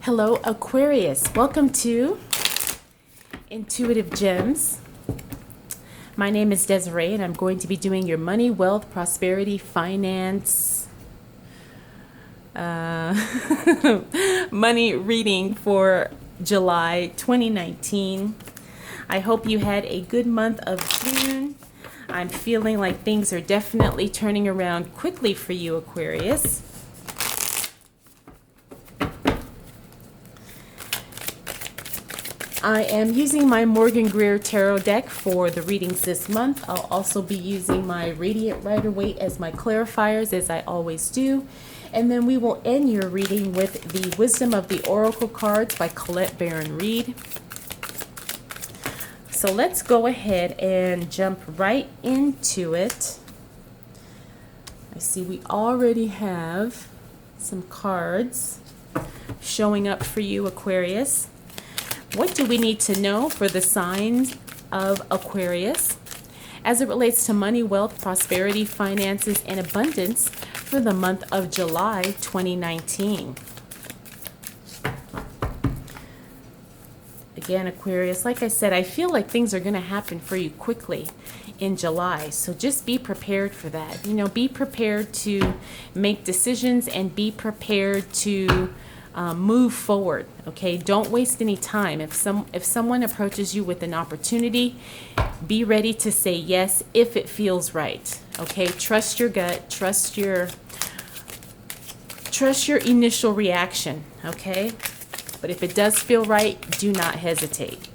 Hello, Aquarius. Welcome to Intuitive Gems. My name is Desiree, and I'm going to be doing your money, wealth, prosperity, finance, money reading for July 2019. I hope you had a good month of June. I'm feeling like things are definitely turning around quickly for you, Aquarius. I am using my Morgan Greer Tarot deck for the readings this month. I'll also be using my Radiant Rider-Waite as my clarifiers, as I always do. And then we will end your reading with the Wisdom of the Oracle cards by Colette Baron Reed. So let's go ahead and jump right into it. I see we already have some cards showing up for you, Aquarius. What do we need to know for the signs of Aquarius as it relates to money, wealth, prosperity, finances, and abundance for the month of July 2019? Again, Aquarius, like I said, I feel like things are going to happen for you quickly in July. So just be prepared for that. You know, be prepared to make decisions and be prepared to move forward. Okay, don't waste any time. If someone approaches you with an opportunity, be ready to say yes if it feels right. Okay, trust your gut, trust your initial reaction. Okay, but if it does feel right, do not hesitate.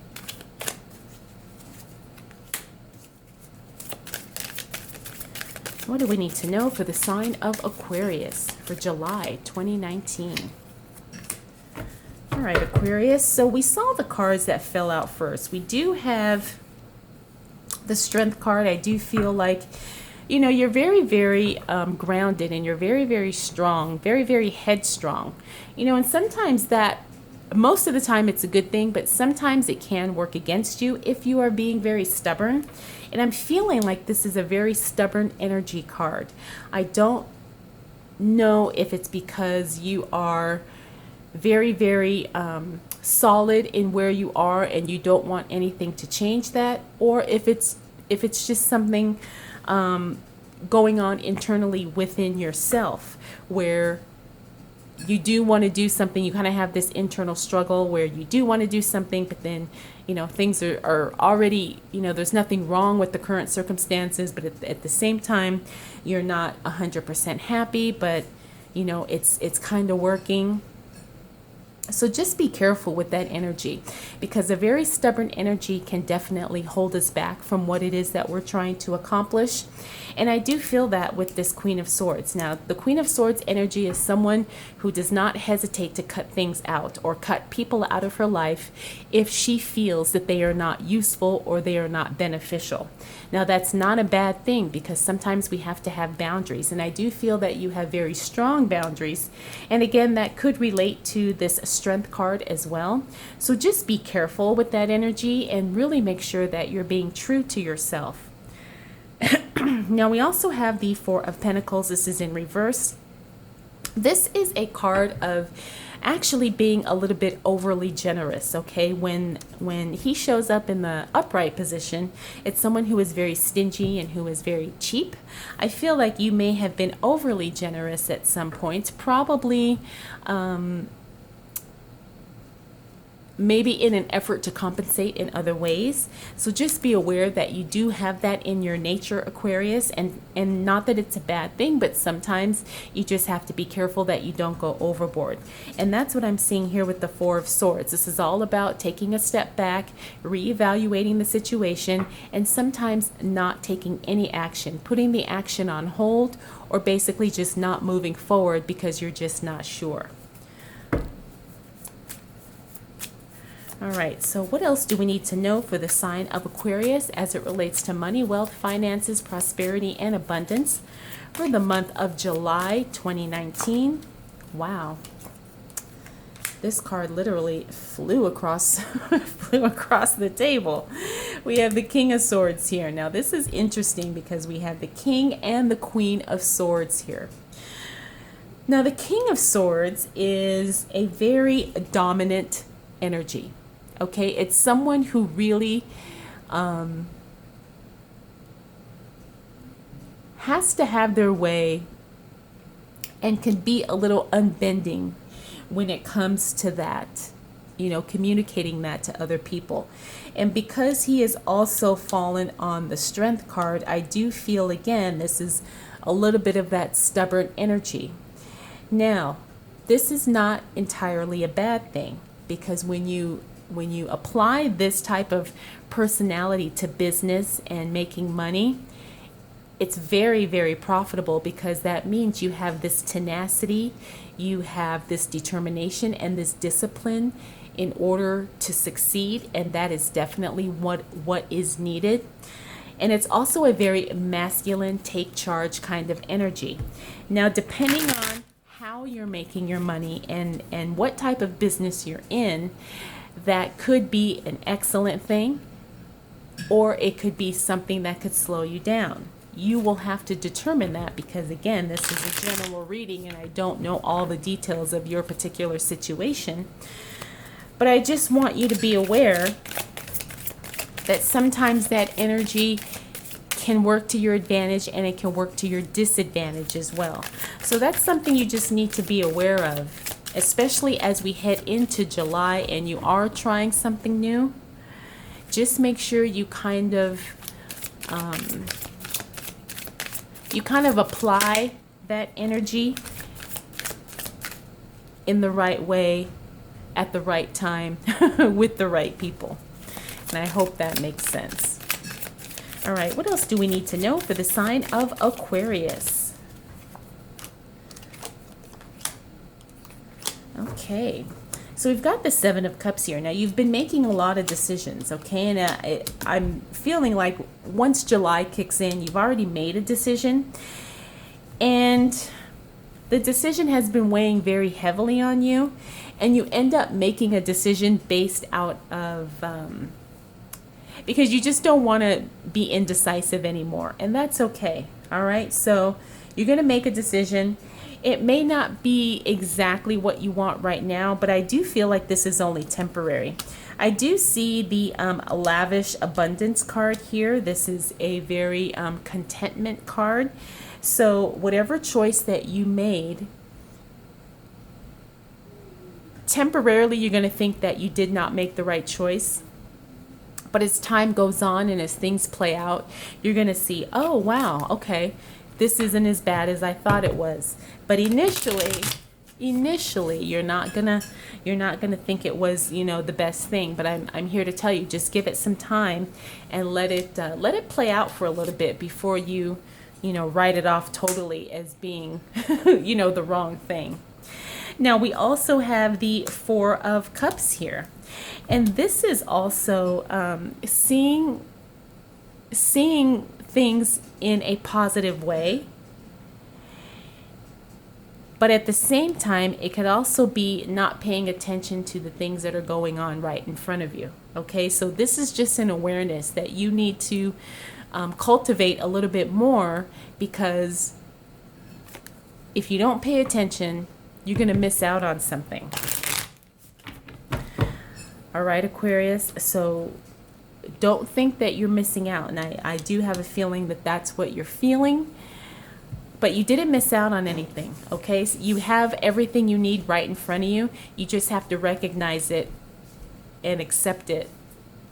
What do we need to know for the sign of Aquarius for July 2019? All right, Aquarius, so we saw the cards that fell out first. We do have the Strength card. I do feel like, you know, you're very, very grounded, and you're very, very strong, very, very headstrong. You know, and sometimes most of the time it's a good thing, but sometimes it can work against you if you are being very stubborn. And I'm feeling like this is a very stubborn energy card. I don't know if it's because you are very, very solid in where you are and you don't want anything to change that, or if it's just something going on internally within yourself where you do want to do something. You kind of have this internal struggle where you do want to do something, but then, you know, things are already, you know, there's nothing wrong with the current circumstances, but at the same time, you're not 100% happy, but, you know, it's kind of working. So just be careful with that energy, because a very stubborn energy can definitely hold us back from what it is that we're trying to accomplish. And I do feel that with this Queen of Swords. Now, the Queen of Swords energy is someone who does not hesitate to cut things out or cut people out of her life if she feels that they are not useful or they are not beneficial. Now, that's not a bad thing, because sometimes we have to have boundaries. And I do feel that you have very strong boundaries. And again, that could relate to this Strength card as well. So just be careful with that energy and really make sure that you're being true to yourself. Now, we also have the Four of Pentacles. This is in reverse. This is a card of actually being a little bit overly generous. Okay, when he shows up in the upright position, it's someone who is very stingy and who is very cheap. I feel like you may have been overly generous at some point, probably maybe in an effort to compensate in other ways. So just be aware that you do have that in your nature, Aquarius, and not that it's a bad thing, but sometimes you just have to be careful that you don't go overboard. And that's what I'm seeing here with the Four of Swords. This is all about taking a step back, reevaluating the situation, and sometimes not taking any action, putting the action on hold, or basically just not moving forward because you're just not sure. All right, so what else do we need to know for the sign of Aquarius as it relates to money, wealth, finances, prosperity, and abundance for the month of July 2019? Wow. This card literally flew across the table. We have the King of Swords here. Now, this is interesting because we have the King and the Queen of Swords here. Now, the King of Swords is a very dominant energy. Okay, it's someone who really has to have their way and can be a little unbending when it comes to that, communicating that to other people. And because he is also fallen on the Strength card, I do feel, again, this is a little bit of that stubborn energy. Now, this is not entirely a bad thing, because when you apply this type of personality to business and making money, it's very, very profitable, because that means you have this tenacity, you have this determination and this discipline in order to succeed, and that is definitely what is needed. And it's also a very masculine, take charge kind of energy. Now, depending on how you're making your money and what type of business you're in, that could be an excellent thing, or it could be something that could slow you down. You will have to determine that, because again, this is a general reading and I don't know all the details of your particular situation. But I just want you to be aware that sometimes that energy can work to your advantage and it can work to your disadvantage as well. So that's something you just need to be aware of, especially as we head into July and you are trying something new. Just make sure you kind of apply that energy in the right way, at the right time, with the right people. And I hope that makes sense. All right, what else do we need to know for the sign of Aquarius? Okay, so we've got the Seven of Cups here. Now, you've been making a lot of decisions, okay? And I'm feeling like once July kicks in, you've already made a decision. And the decision has been weighing very heavily on you. And you end up making a decision based out of, because you just don't want to be indecisive anymore. And that's okay, all right? So you're going to make a decision. It may not be exactly what you want right now, but I do feel like this is only temporary. I do see the lavish abundance card here. This is a very contentment card. So whatever choice that you made, temporarily you're going to think that you did not make the right choice. But as time goes on and as things play out, you're going to see, oh, wow, okay, this isn't as bad as I thought it was. But initially you're not gonna think it was, the best thing. But I'm here to tell you, just give it some time and let it play out for a little bit before you write it off totally as being the wrong thing. Now, we also have the Four of Cups here. And this is also seeing things in a positive way. But at the same time, it could also be not paying attention to the things that are going on right in front of you. Okay, so this is just an awareness that you need to cultivate a little bit more, because if you don't pay attention, you're going to miss out on something. All right, Aquarius, so don't think that you're missing out. And I do have a feeling that that's what you're feeling, but you didn't miss out on anything, okay? So you have everything you need right in front of you. You just have to recognize it and accept it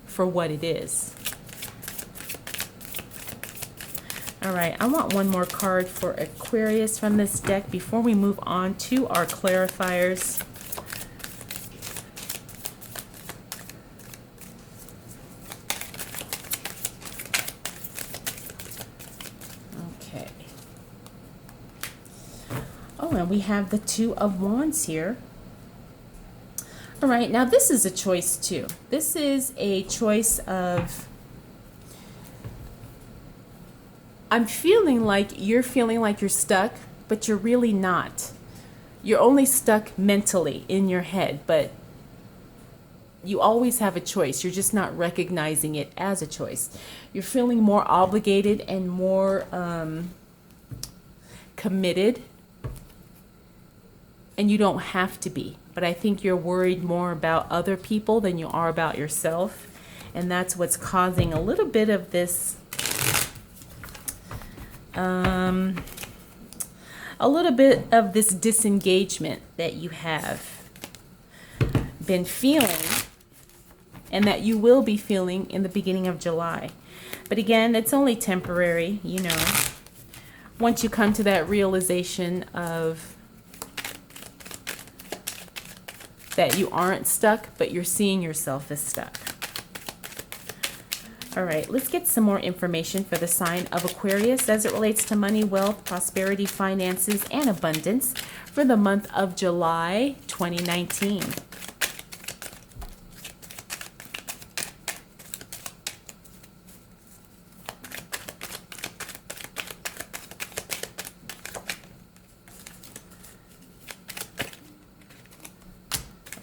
for what it is. All right, I want one more card for Aquarius from this deck before we move on to our clarifiers. Okay. Oh, and we have the Two of Wands here. All right, now this is a choice too. This is a choice of, I'm feeling like you're stuck, but you're really not. You're only stuck mentally in your head, but you always have a choice. You're just not recognizing it as a choice. You're feeling more obligated and more committed and you don't have to be. But I think you're worried more about other people than you are about yourself. And that's what's causing a little bit of this, disengagement that you have been feeling and that you will be feeling in the beginning of July. But again, it's only temporary, you know. Once you come to that realization of that you aren't stuck, but you're seeing yourself as stuck. All right, let's get some more information for the sign of Aquarius as it relates to money, wealth, prosperity, finances, and abundance for the month of July 2019.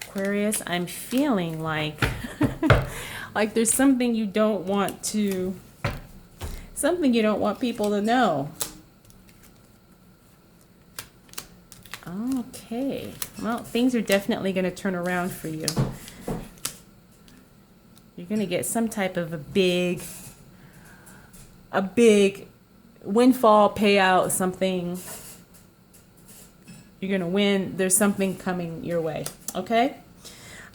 Aquarius, I'm feeling like like there's something you don't want people to know. Okay. Well, things are definitely going to turn around for you. You're going to get some type of a big windfall payout, something. You're going to win. There's something coming your way. Okay?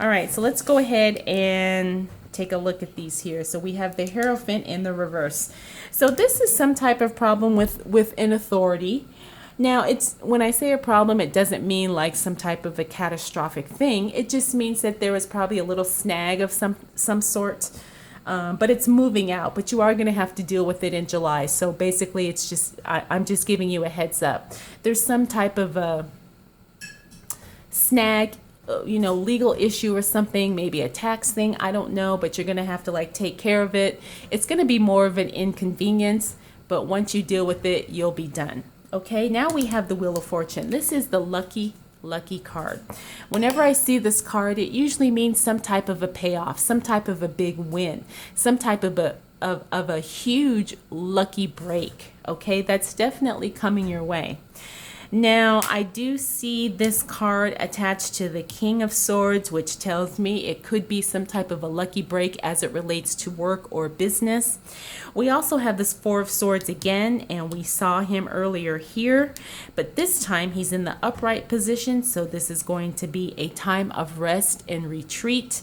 All right, so let's go ahead and take a look at these here. So we have the Hierophant in the reverse. So this is some type of problem with an authority. Now, it's when I say a problem, it doesn't mean like some type of a catastrophic thing. It just means that there was probably a little snag of some sort, but it's moving out. But you are going to have to deal with it in July. So basically, it's just I'm just giving you a heads up. There's some type of a snag, you know, legal issue or something, maybe a tax thing, I don't know, but you're going to have to like take care of it. It's going to be more of an inconvenience, but once you deal with it, you'll be done. Okay, now we have the Wheel of Fortune. This is the lucky card. Whenever I see this card, it usually means some type of a payoff, some type of a big win, some type of a huge lucky break. Okay, that's definitely coming your way. Now, I do see this card attached to the King of Swords, which tells me it could be some type of a lucky break as it relates to work or business. We also have this Four of Swords again, and we saw him earlier here, but this time he's in the upright position, so this is going to be a time of rest and retreat.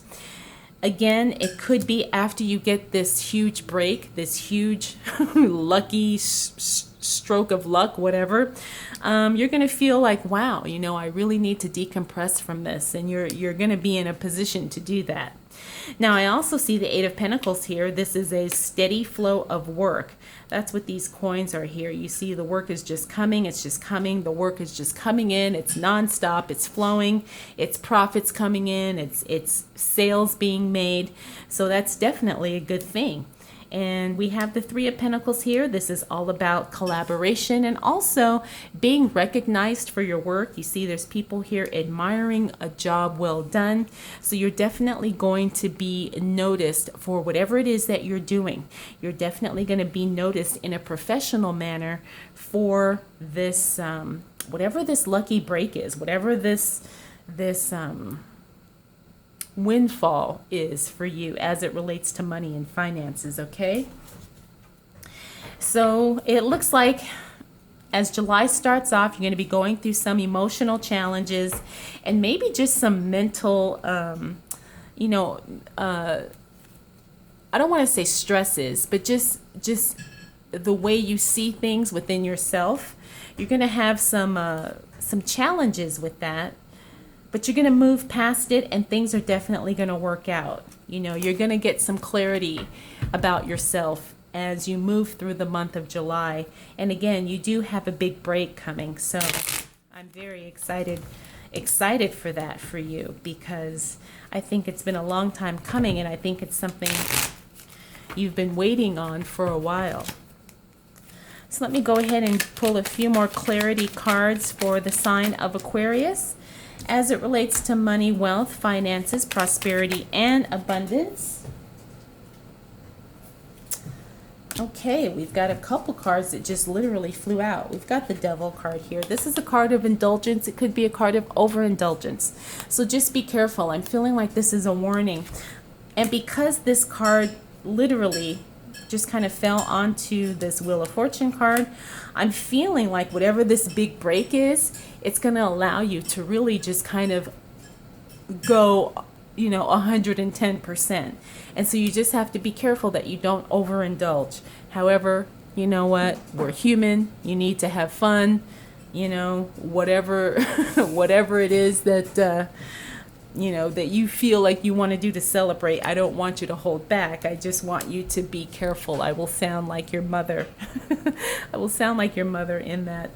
Again, it could be after you get this huge break, this huge lucky stroke of luck, whatever. You're going to feel like, wow, you know, I really need to decompress from this, and you're going to be in a position to do that. Now, I also see the Eight of Pentacles here. This is a steady flow of work. That's what these coins are here. You see the work is just coming. It's just coming. The work is just coming in. It's nonstop. It's flowing. It's profits coming in. It's sales being made. So that's definitely a good thing. And we have the Three of Pentacles here. This is all about collaboration and also being recognized for your work. You see there's people here admiring a job well done. So you're definitely going to be noticed for whatever it is that you're doing. You're definitely going to be noticed in a professional manner for this, whatever this lucky break is, whatever this windfall is for you as it relates to money and finances. Okay, so it looks like as July starts off, you're going to be going through some emotional challenges and maybe just some mental I don't want to say stresses, but just the way you see things within yourself. You're going to have some challenges with that. But you're going to move past it and things are definitely going to work out. You know, you're going to get some clarity about yourself as you move through the month of July. And again, you do have a big break coming. So I'm very excited for that for you, because I think it's been a long time coming and I think it's something you've been waiting on for a while. So let me go ahead and pull a few more clarity cards for the sign of Aquarius as it relates to money, wealth, finances, prosperity, and abundance. Okay, we've got a couple cards that just literally flew out. We've got the Devil card here. This is a card of indulgence. It could be a card of overindulgence. So just be careful. I'm feeling like this is a warning. And because this card literally just kind of fell onto this Wheel of Fortune card, I'm feeling like whatever this big break is, it's going to allow you to really just kind of go 110%. And so you just have to be careful that you don't overindulge. However, you know what? We're human. You need to have fun. Whatever whatever it is that that you feel like you want to do to celebrate. I don't want you to hold back. I just want you to be careful. I will sound like your mother. I will sound like your mother in that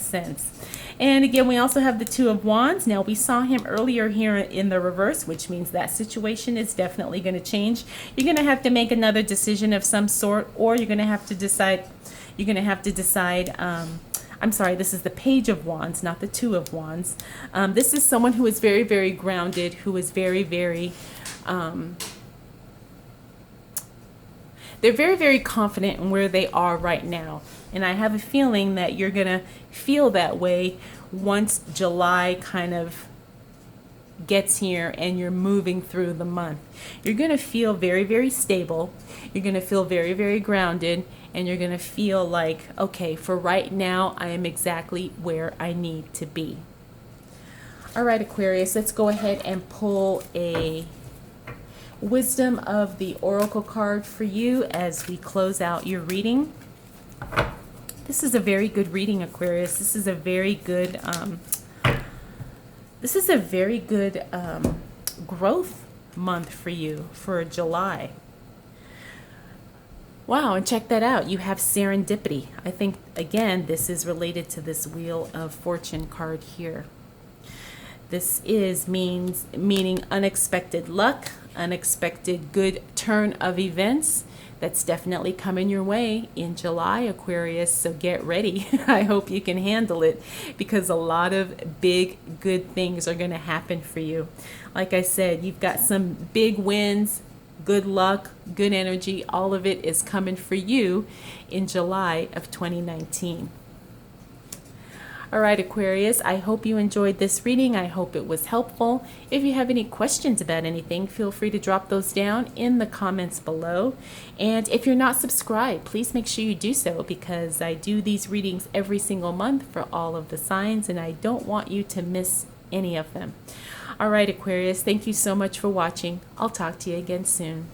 sense. And again, we also have the Two of Wands. Now, we saw him earlier here in the reverse, which means that situation is definitely going to change. You're going to have to make another decision of some sort, or you're going to have to decide. I'm sorry, this is the Page of Wands, not the Two of Wands. This is someone who is very, very grounded, who is very, very they're very, very confident in where they are right now. And I have a feeling that you're going to feel that way once July kind of gets here and you're moving through the month. You're going to feel very, very stable. You're going to feel very, very grounded. And you're going to feel like, okay, for right now, I am exactly where I need to be. All right, Aquarius, let's go ahead and pull a Wisdom of the Oracle card for you as we close out your reading. This is a very good reading, Aquarius. This is a very good growth month for you for July. Wow, and check that out. You have serendipity. I think, again, this is related to this Wheel of Fortune card here. This is meaning unexpected luck, unexpected good turn of events. That's definitely coming your way in July, Aquarius, so get ready. I hope you can handle it because a lot of big, good things are going to happen for you. Like I said, you've got some big wins, good luck, good energy. All of it is coming for you in July of 2019. All right, Aquarius, I hope you enjoyed this reading. I hope it was helpful. If you have any questions about anything, feel free to drop those down in the comments below. And if you're not subscribed, please make sure you do so because I do these readings every single month for all of the signs, and I don't want you to miss any of them. All right, Aquarius, thank you so much for watching. I'll talk to you again soon.